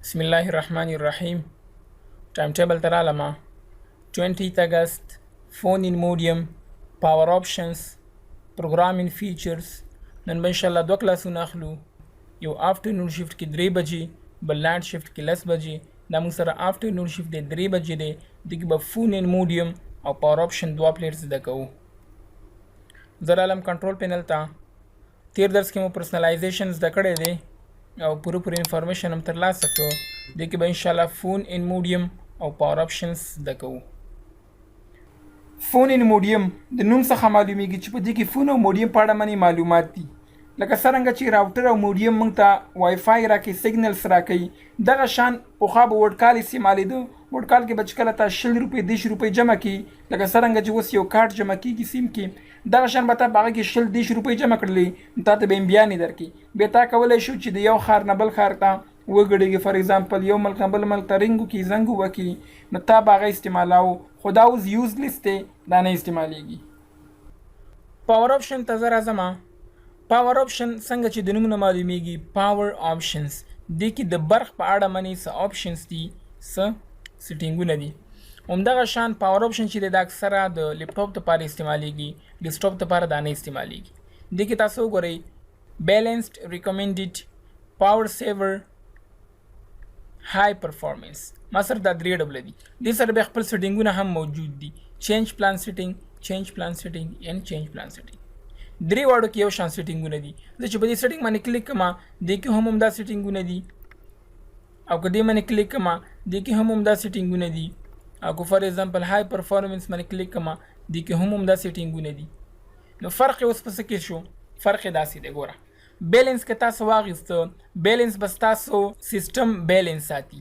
بسم الله الرحمن الرحیم. ټایم ټیبل ته رالمه 20th اگست. فون ان مودیم، پاور آپشنز، پروګرامینګ فیچرز. نن به انشاءالله دوه کلاسونه اخلو. یو آفټرنون شفت کې 3 بجې، بل نایټ شفت کې 10 بجې. دا موږ سره آفټرنون شفت دی 3 بجې دی. دې کې به فون ان مودیم او پاور آپشن دوه پلیټ زده کوو. زه رالم کنټرول پینل ته. تیر درس کې مو پرسنلایزیشن زده کړی دی او پوره انفارمیشن هم ترلاسه کړو. دې کې به انشاءالله فون ان مودیم او پاور آپشنز زده کوو. فون ان مودیم د نوم څخه معلومیږي چې په دې کې فون او مودیم په اړه باندې معلومات دي. لکه څرنګه چې راوټر او مودیم موږ ته وای فای راکوي، سیګنلز راکوي، دغه شان پخوا به وډکال استعمالېده. وډکال کې به چې کله تا 20 روپۍ 30 روپۍ جمع کړي، لکه څرنګه چې اوس یو کارت جمع کېږي سیم کې، دغه شان به تا په هغه کې 20 روپۍ جمع کړلې، تا ته به یې بیانې درکړي. بیا تا کولی شو چې د یو ښار نه بل ښار ته وګډېږي. فار ایگزامپل یو ملک نه بل ملک ته رنګ وکړي، زنګ وکړي، نو تا به هغه استعمالاو. خو دا اوس یوزلیس دی، دا نه استعمالیږي. پاور آپشن ته زه راځم. پاور آپشن څنګه چې د نوم نه معلومیږي، پاور آپشنز دې کې د برق په اړه باندې څه آپشنز دي، څه سیټینګونه دي. همدغه شان پاور آپشن چې د اکثره د لیپټاپ لپاره استعمالیږي، ډیسکټاپ لپاره دا نه استعمالیږي. دې کې تاسو وګورئ بیلنسډ، ریکمنډډ، پاور سیور، های پرفارمنس. ما سره دا 3 ډبل دي. دې سره بیا خپل سیټینګونه هم موجود دي. چینج پلان سیټینګ، چینج پلان سیټینګ ان چینج پلان سیټینګ. درې واړو کې یو شان سیټینګونه دي. زه چې په دې سیټینګ باندې کلیک کوم، دې کې هم همدا سیټینګونه دي، او که دې باندې کلیک کوم، دې کې هم همدا سیټینګونه دي، او که فار ایگزامپل های پرفارمنس باندې کلیک کوم، دې کې هم همدا سیټینګونه دي. نو فرق اوس په څه کې شو؟ فرق یې داسې دی. ګوره بیلنس که تاسو واخیسته، بیلنس بس تاسو سیسټم بیلنس ساتي،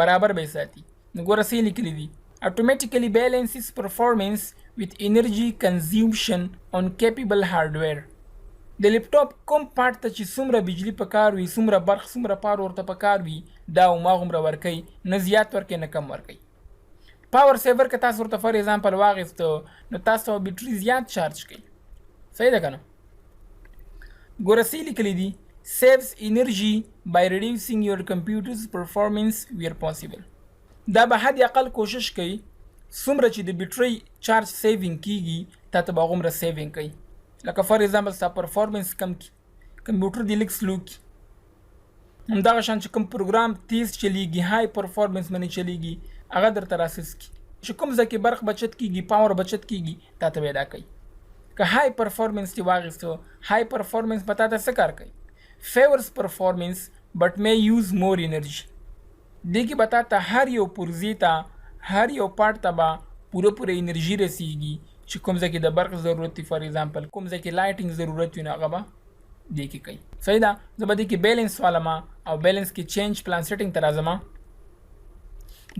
برابر به ساتي. نو ګوره څه لیکلي دي، automatically balances performance with energy consumption on capable hardware. د لیپټاپ کوم پارت ته چې څومره بجلی پکار وي، څومره برق، څومره پاور ورته پکار وي، دا هماغومره ورکوي، نه زیات ورکوي نه کم ورکوي. پاور سیور که تاسو ورته فار ایگزامپل واخیسته، نو تاسو بیټري زیات چارج کوي. صحیح ده که نه؟ ګوره څه لیکلی دي، saves energy by reducing your computer's performance where possible. دا به حد اقل کوشش کوي څومره چې د بیټرۍ چارج سیوینګ کیږي، تا ته به هغومره سیوینګ کوي. لکه فار ایگزامپل ستا پرفارمنس کم کړي، کمپیوټر دې لږ سلو کړي. همدغه شان چې کوم پروګرام تیز چلیږي، های پرفارمنس باندې چلیږي، هغه درته راسیس کړي. چې کوم ځای کې برق بچت کیږي، پاور بچت کیږي، تا ته به دا کوي. که های پرفارمنس دې واخیسته، های پرفارمنس به تا ته څه کار کوي؟ فیورس پرفارمنس بټ may use more energy. دې کې به تا ته هر یو پرزې ته، هر یو پارټ ته به پوره انرژي رسیږي. چې کوم ځای کې د برق ضرورت وي، فار ایگزامپل کوم ځای کې لایټینګ ضرورت وي، نو هغه به دې کې کوي. صحیح ده؟ زه به دې کې بیلنس والم او بیلنس کې چینج پلان سیټینګ ته راځم.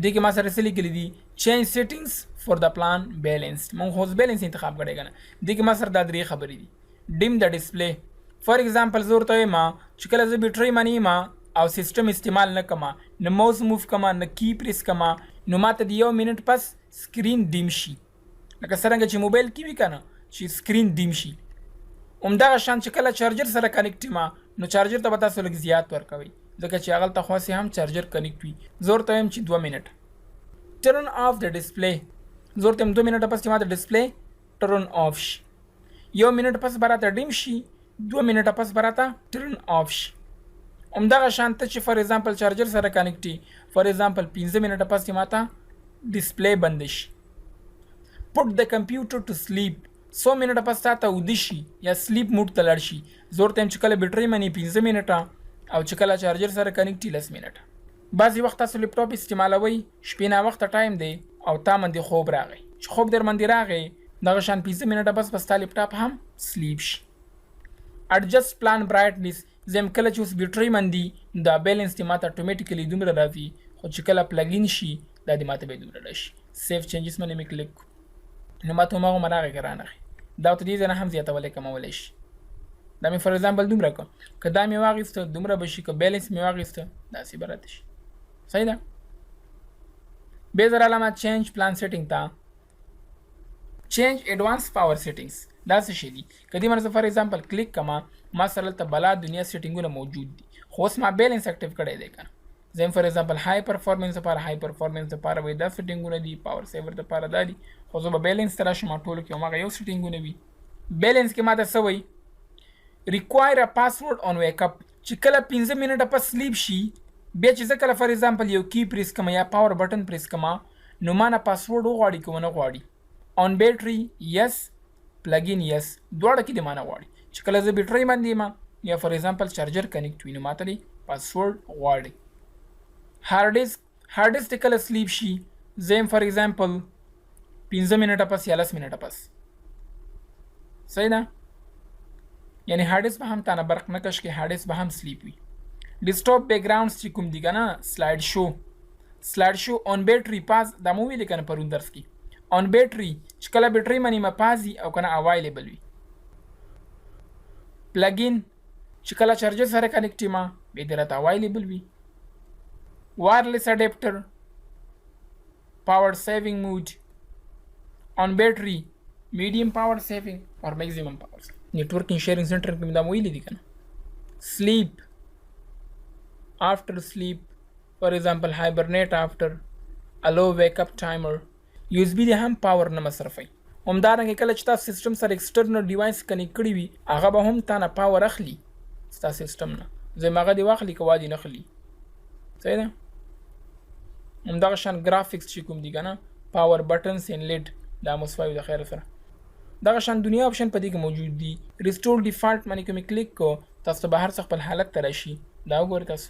دې کې ما سره څه لیکلي دي، چینج سیټینګز فور د پلان بیلنسډ. موږ خو بیلنس انتخاب کړی که نه. دې کې ما سره دا 3 خبرې دي. ډیم د ډسپلی، فار ایگزامپل زه ورته وایم چې کله زه بیټرۍ باندې یم او سیسټم استعمال نه کما، نه موس موف کما، نه کی پریس کما، نو ماته د 1 منټ پس سکرین ډیم شي. لکه څرنګه چې موبایل کې وي که نه، چې سکرین ډیم شي. همدغه شان چې کله چارجر سره کنیکټ یم، نو چارجر ته به تاسو لږ زیات ورکوئ، ځکه چې هغلته خاصې هم چارجر کنیکټ وي. زه ورته وایم چې 2 منټ. ټرن آف د ډسپلی، زه ورته وایم 2 منټه پس چې ماته ډسپلی ټرن آف شي. 1 منټ پس به راته ډیم شي، 2 منټه پس به راته ټرن آف شي. همدغه شان ته چې فار ایگزامپل چارجر سره کنیکټ وي، فار ایگزامپل 15 منټه پس چې ماته ډسپلی بند شي. پټ د کمپیوټر ټو سلیپ، 100 منټه پس تا ته وده شي یا سلیپ موډ ته لاړ شي. زه ورته یم چې کله بیټرۍ باندې 15 منټه او چې کله چارجر سره کنیکټ وي 10 منټه. بعضې وخت تاسو لیپټاپ استعمالوئ، شپې ناوخته ټایم دی او تا باندې خوب راغی. چې خوب در باندې راغی، دغه شان 15 منټه پس ستا لیپټاپ هم سلیپ شي. اډجسټ پلان برایټنس، زم کله چې اوس بیټرۍ باندې دا بیلنس دې ماته اتومیټیکلی دومره راځي، خو چې کله پلګین شي دا دې ماته به دومره راشي. سیف چینجز باندې مې کلیک کړو، نو ماته هماغومره راغی که رانغی. دا ورته دې ځای نه هم زیاتولی کمولی شي. دا مې فار ایگزامپل دومره کړه، که دا مې واخیسته دومره به شي، که بیلنس مې واخیسته داسې به راته شي. صحیح ده؟ بیا زه رالمه چینج پلان سیټینګ ته. چینج ایډوانس پاور سیټینګز دا څه شي دي؟ که دې باندې زه فار ایگزامپل کلیک کوم، ما سره دلته بلا دنیا سیټینګونه موجود دي، خو اوس ما بیلنس اکټیو کړی دی که نه. زم فار ایگزامپل های پرفورمنس لپاره های پرفورمنس لپاره وای دا سیټینګونه دي، پاور سیور لپاره دا دي، خو زه به بیلنس ته راشم ټولو کې هماغه یو سیټینګونه وي. بیلنس کې ماته څه وایي require a password on wake up چې کله 15 منټه په سلیپ شي بیا چې زه کله فار ایگزامپل یو کی پریس کوم یا پاور بټن پریس کوم نو ما نه پاسورډ وغواړي که ونه غواړي. on battery yes plug in yes دواړه کې د ما نه غواړي چې کله زه بیټرۍ باندې یم یا فار ایگزامپل چارجر کنیکټ وي نو ماته دی پاسورډ غواړي. هارد ډیسک کله سلیپ شي زه فار ایگزامپل 15 منټه پس یا 10 منټه پس صحیح ده، یعنی هارد ډیسک به هم تانه برق نه کش کې هارد ډیسک به هم سلیپ وي. ډیسکټاپ بیک ګراوندز چې کوم دي کنه سلایډ شو اون بیټری پاس دا مو ویل کنه پرون درس کې اون بیټری چې کله بیټری منی ما پازي او کنه اوایلیبل وي. پلګین چې کله چارجر سره کنیکټ ما به درته اوایلیبل وي. وایرلیس اډاپټر پاور سیوینګ موډ اون بیټری میډیم پاور سیوینګ اور میکسیمم پاور سیوینګ. نیټورکینګ شیرینګ سنټر کې دا ویلي دي کنه. سلیپ after sleep for example hibernate after allow wake up timer USB دې هم پاور نه مصرفوي. همدارنګه کله چې تاسو سیستم سره ایکسټرنل ډیوایس کنیکټ کړی وي هغه به هم تانه پاور اخلي ستا سیستم نه، زماغه دی واخلي که وادي نه اخلي. صحیح ده. همدغه شان ګرافیکس چې کوم دي کنه پاور بټنز ان لیډ دا مصفوي د خیر سره دغه شان دنیا اپشن په دې کې موجود دي. ریسټور ډیفالت باندې کوم کلیک کو تاسو به هر څه خپل حالت ته راشي دا وګورئ تاسو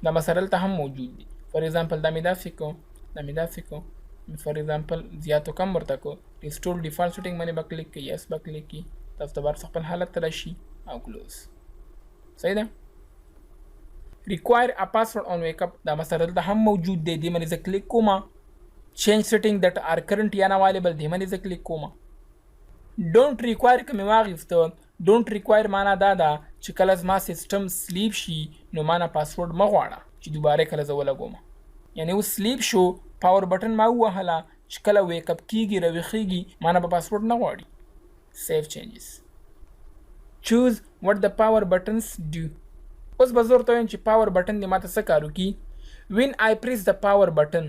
دا مسرل ته هم موجود دي. فار ایگزامپل دا مې دا فکو فار ایگزامپل زیاتو کم ورته کو ریسټور ډیفالت سیټینګ باندې به کلیک کوي یس به کلیک کوي تاسو ته به هر څه خپل حالت ته راشي او کلوز. صحیح ده. require a password on wake up دا مسرل ته هم موجود دی. دې باندې زه کلیک کوم change setting that are currently unavailable دې باندې زه کلیک کوم. don't require که مې واغېسته don't require معنا دا ده چې کله زما سیستم سلیپ شي نو ما نه پاسورډ مه غواړه چې دوباره کله زه ولګوم. یعنی اوس سلیپ شو پاور بټن ما ووهله چې کله ویک اپ کیږي راویښیږي ما نه به پاسورډ نه غواړي. سیف چینجز choose what the power buttons do. اوس به زه ورته وایم چې پاور بټن دې ماته څه کار وکړي. when I press the power button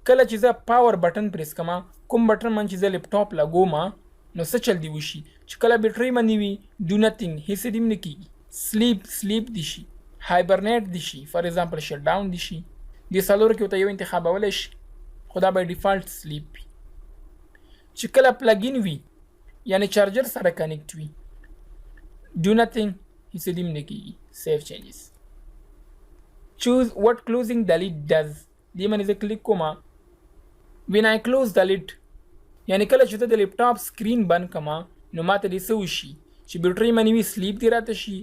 کله چې زه پاور بټن پریس کوم کوم بټن من چې زه لپټاپ لګوم نو څه چل دی وشي چې کله بیټرۍ باندې وي ډو نتینګ هیڅ دې نه کیږي. سلیپ دي شي هایبرنیټ دي شي فار ایگزامپل شټ ډاون دي شي. دې څلورو کې ورته یو انتخابولی شي خو دا به ډیفالټ سلیپ وي. چې کله پلګین وي یعنی چارجر سره کنیکټ وي ډو نتینګ هیڅ دې نه کیږي. سیف چینجز choose what closing the lid does دې باندې زه کلیک کوم. when I close the lid یعنی کله چې ته د لپټاپ سکرین بند کما نو ماته دې څه وشي چې بیټرۍ باندې وي سلیپ دې راته شي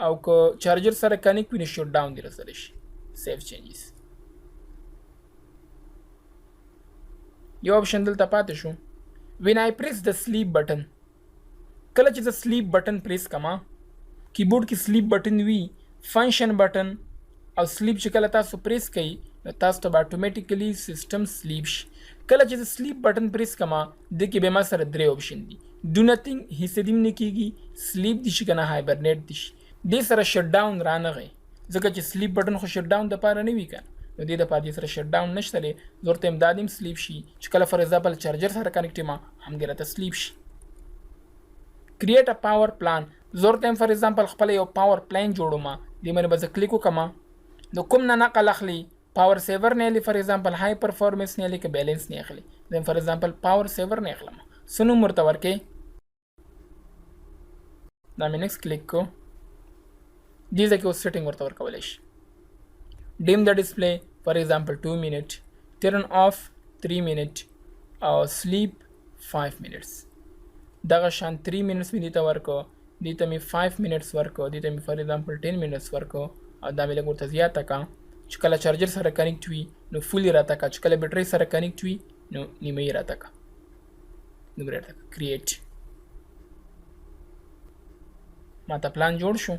او که چارجر سره کنیکټ وي نو شټ ډاون دې رسلی شي. سیف چینجز یو اپشن دلته پاتې شو. when I press the sleep button کله چې زه سلیپ بټن پریس کما کیبورډ کې سلیپ بټن وي فنکشن بټن او سلیپ چې کله تاسو پریس کوي نو تاسو ته به اتوماتیکلی سیستم سلیپ شي. کله چې زه سلیپ بټن پریس کوم د کې به ما سره درې اوپشن دي. ډو نتینګ هیڅ دې نه کیږي سلیپ دي شي کنه هایبرنیټ دي شي. دې سره شټ ډاون رانغی ځکه چې سلیپ بټن خو شټ ډاون د پاره نه وي کنه نو دې د پاره سره شټ ډاون نشته لري ضرورت امدادیم سلیپ شي چې کله فار ایگزامپل چارجر سره کنیکټ ما هم دې راته سلیپ شي. کریټ ا پاور پلان ضرورت فار ایگزامپل خپل یو پاور پلان جوړوم دې باندې به کلیک وکم نو کوم نه نقل اخلي پاور سیور نه لري فار ایگزامپل های پرفورمنس نه لري که بیلنس نه اخلي. زم فار ایگزامپل پاور سیور نه اخلم سنو مرته ورکې دا مې نیکست کلیک کو دې ځکه اوس سیټینګ ورته ورکولی شي. ډیم د ډسپلی فار ایگزامپل 2 منټ ټرن آف 3 منټ او سلیپ 5 منټس. دغه شان 3 منټس مې دې ته ورکو دې ته مې 5 منټس ورکو دې ته مې فار ایگزامپل 10 منټس ورکو او دا مې لږ ورته زیاته کړه چې کله چارجر سره کنیکټ وي نو فولي راته کا چې کله بیټرۍ سره کنیکټ وي نو نیمه یې راته کا نو راته کریټ ماته پلان جوړ شو.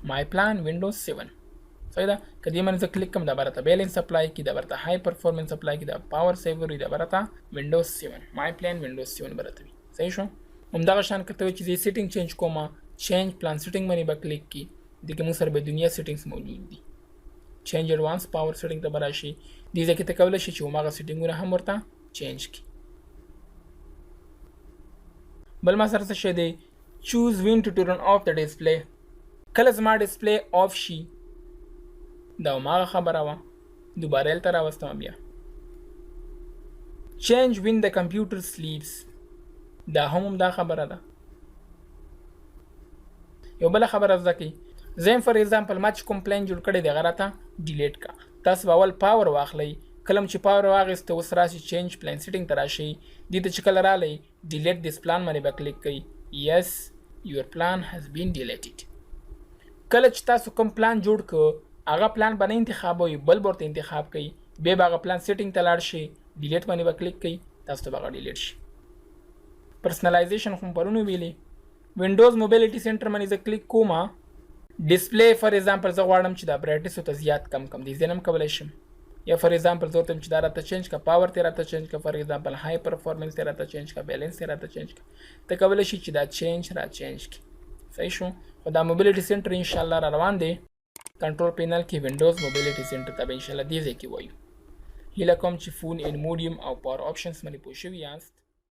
مای پلان وینډوز 7 صحیح ده. که دې باندې زه کلیک کوم دا به راته بیلنس اپلای کړي دا به راته های پرفورمنس اپلای کړي دا پاور سیور وي دا به راته وینډوز 7 مای پلان وینډوز 7 به راته وي. صحیح شو. همدغه شان که ته چې زه سیټینګ چینج کوم چینج پلان سیټینګ باندې به کلیک کړي دې کې موږ سره به دنیا سیټینګز موجود دي. چینج ایڈوانس پاور سیټینګ ته به راشي دې ځای کې ته کولی شي چې هماغه سیټینګونه هم ورته چینج کړي بل ما سره څه شی دی چوز وین ټو ټرن آف د ډسپلی کله زما ډسپلی آف شي دا هماغه خبره وه دوباره هلته راوستم بیا چینج وین د کمپیوټر سلیپس دا هم دا خبره ده یو بله خبره زده کړئ زه فار ایگزامپل ما چې کوم پلان جوړ کړی دی هغه راته ډیلیټ کا تاسو به اول پاور واخلئ کله چې پاور واخیسته اوس راشي چینج پلان سیټینګ ته راشئ دې ته چې کله رالی ډیلیټ دیس پلان باندې به کلیک کوئ یس یور پلان هز بین ډیلیټډ کله چې تاسو کوم پلان جوړ کړو هغه پلان به نه انتخابوئ بل به ورته انتخاب کوئ بیا به هغه پلان سیټینګ ته لاړ شئ ډیلیټ باندې به کلیک کوئ تاسو ته به هغه ډیلیټ شي پرسنلایزیشن خو پرونو ویلې وینډوز موبیلیټي سنټر باندې زه کلیک کوم ډسپلی فار ایگزامپل زه غواړم چې دا برایټنس ورته زیات کم دی زه هم کولی شم یا فار ایگزامپل زه ورته چې دا راته چینج کا پاور ته راته چینج کا فار ایگزامپل های پرفارمنس ته راته چینج کا بیلنس ته راته چینج کا ته کولی شي چې دا چینج کړي صحیح شو خو دا موبیلیټي سنټر ان شاء الله را روان دی کنټرول پینل کې وینډوز موبیلیټي سنټر ته به ان شاء الله دې ځای کې وایو هیله کوم چې فون ان موډیم او پاور آپشنز باندې پوه شوي یاست